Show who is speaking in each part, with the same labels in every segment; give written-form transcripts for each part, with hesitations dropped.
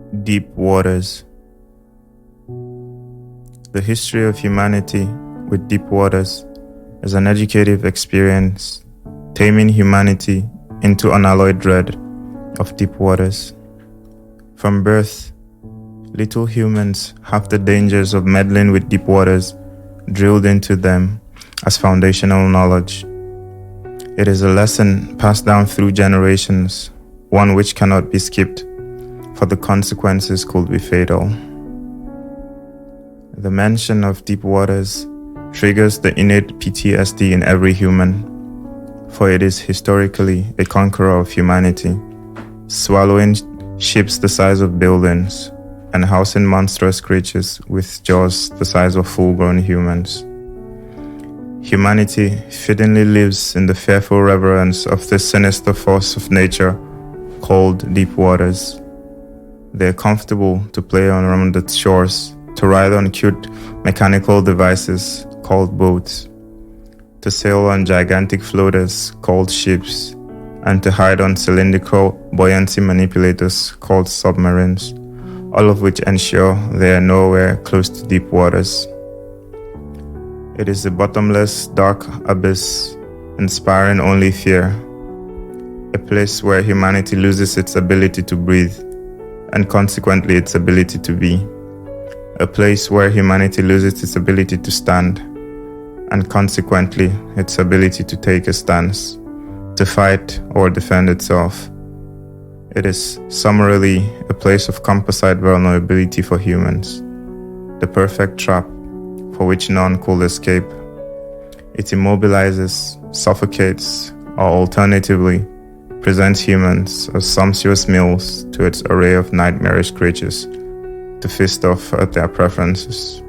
Speaker 1: Deep waters. The history of humanity with deep waters is an educative experience, taming humanity into unalloyed dread of deep waters. From birth, little humans have the dangers of meddling with deep waters drilled into them as foundational knowledge. It is a lesson passed down through generations, one which cannot be skipped, for the consequences could be fatal. The mention of deep waters triggers the innate PTSD in every human, for it is historically a conqueror of humanity, swallowing ships the size of buildings and housing monstrous creatures with jaws the size of full-grown humans. Humanity fittingly lives in the fearful reverence of this sinister force of nature called deep waters. They are comfortable to play on around its shores, to ride on cute mechanical devices called boats, to sail on gigantic floaters called ships, and to hide on cylindrical buoyancy manipulators called submarines, all of which ensure they are nowhere close to deep waters. It is the bottomless, dark abyss, inspiring only fear, a place where humanity loses its ability to breathe, and consequently its ability to be, a place where humanity loses its ability to stand, and consequently its ability to take a stance, to fight or defend itself. It is summarily a place of composite vulnerability for humans, the perfect trap for which none could escape. It immobilizes, suffocates, or alternatively, presents humans as sumptuous meals to its array of nightmarish creatures to feast off at their preferences.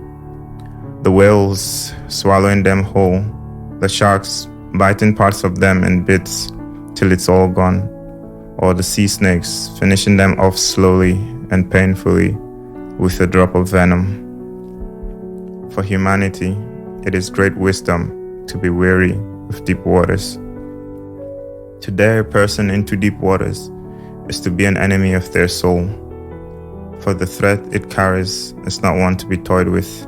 Speaker 1: The whales swallowing them whole, the sharks biting parts of them in bits till it's all gone, or the sea snakes finishing them off slowly and painfully with a drop of venom. For humanity, it is great wisdom to be wary of deep waters. To dare a person into deep waters is to be an enemy of their soul, for the threat it carries is not one to be toyed with.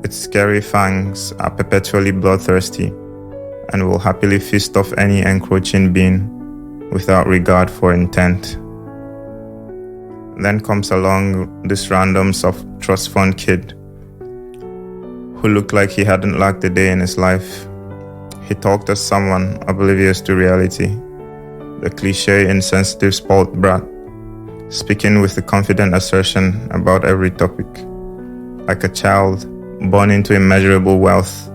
Speaker 1: Its scary fangs are perpetually bloodthirsty and will happily feast off any encroaching being without regard for intent. Then comes along this random soft trust fund kid who looked like he hadn't lacked a day in his life. He talked as someone oblivious to reality, the cliché insensitive spoiled brat, speaking with a confident assertion about every topic. Like a child born into immeasurable wealth,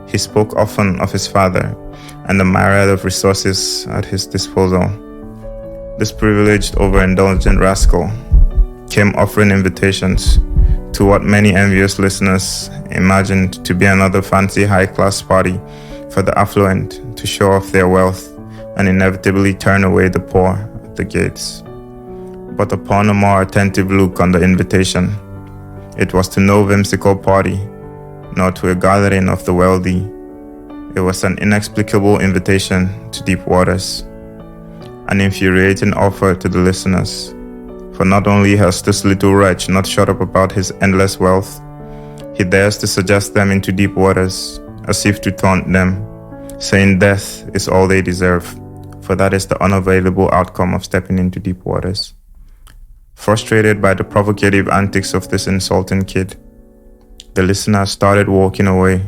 Speaker 1: he spoke often of his father and the myriad of resources at his disposal. This privileged, overindulgent rascal came offering invitations to what many envious listeners imagined to be another fancy high-class party for the affluent to show off their wealth and inevitably turn away the poor at the gates. But upon a more attentive look on the invitation, it was to no whimsical party, nor to a gathering of the wealthy. It was an inexplicable invitation to deep waters, an infuriating offer to the listeners. For not only has this little wretch not shut up about his endless wealth, he dares to suggest them into deep waters, as if to taunt them, saying death is all they deserve, for that is the unavoidable outcome of stepping into deep waters. Frustrated by the provocative antics of this insulting kid, the listeners started walking away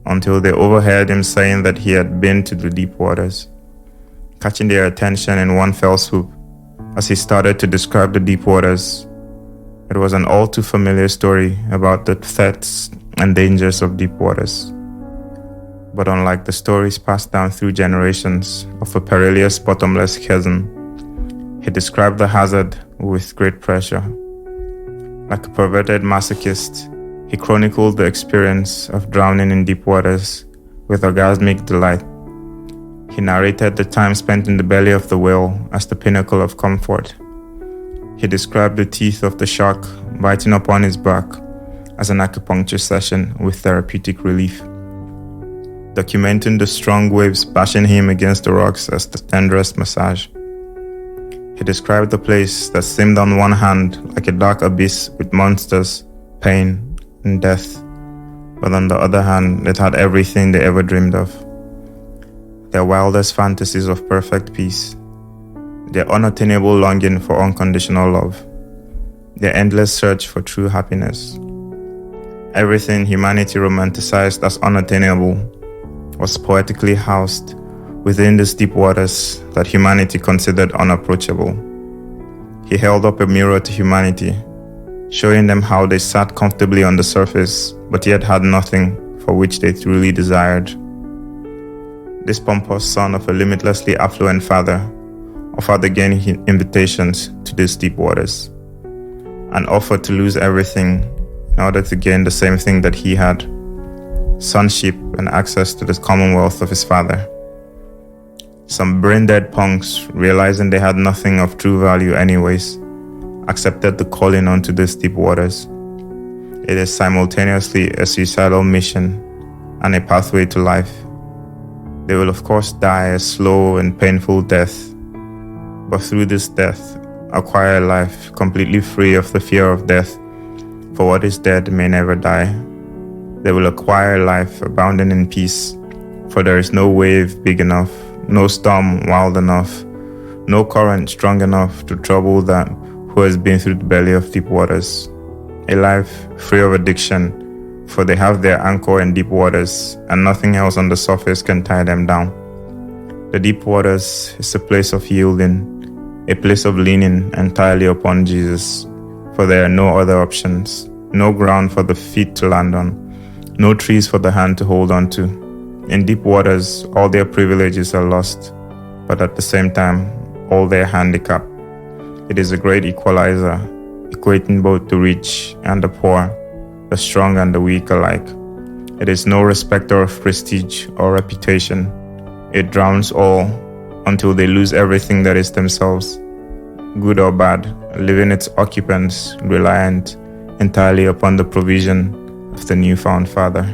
Speaker 1: until they overheard him saying that he had been to the deep waters, catching their attention in one fell swoop as he started to describe the deep waters. It was an all too familiar story about the threats and dangers of deep waters. But unlike the stories passed down through generations of a perilous bottomless chasm, he described the hazard with great pressure. Like a perverted masochist, he chronicled the experience of drowning in deep waters with orgasmic delight. He narrated the time spent in the belly of the whale as the pinnacle of comfort. He described the teeth of the shark biting upon his back as an acupuncture session with therapeutic relief, documenting the strong waves bashing him against the rocks as the tenderest massage. He described the place that seemed on one hand like a dark abyss with monsters, pain, and death, but on the other hand, it had everything they ever dreamed of. Their wildest fantasies of perfect peace, their unattainable longing for unconditional love, their endless search for true happiness. Everything humanity romanticized as unattainable was poetically housed within these deep waters that humanity considered unapproachable. He held up a mirror to humanity, showing them how they sat comfortably on the surface, but yet had nothing for which they truly desired. This pompous son of a limitlessly affluent father offered again invitations to these deep waters, and offered to lose everything in order to gain the same thing that he had: sonship and access to the commonwealth of his father. Some brain-dead punks, realizing they had nothing of true value anyways, accepted the calling onto these deep waters. It is simultaneously a suicidal mission and a pathway to life. They will of course die a slow and painful death, but through this death, acquire life completely free of the fear of death, for what is dead may never die. They will acquire life abounding in peace, for there is no wave big enough, no storm wild enough, no current strong enough to trouble that who has been through the belly of deep waters. A life free of addiction, for they have their anchor in deep waters, and nothing else on the surface can tie them down. The deep waters is a place of yielding, a place of leaning entirely upon Jesus, for there are no other options, no ground for the feet to land on, no trees for the hand to hold on to. In deep waters, all their privileges are lost, but at the same time, all their handicap. It is a great equalizer, equating both the rich and the poor, the strong and the weak alike. It is no respecter of prestige or reputation. It drowns all until they lose everything that is themselves, good or bad, leaving its occupants reliant entirely upon the provision of the newfound Father.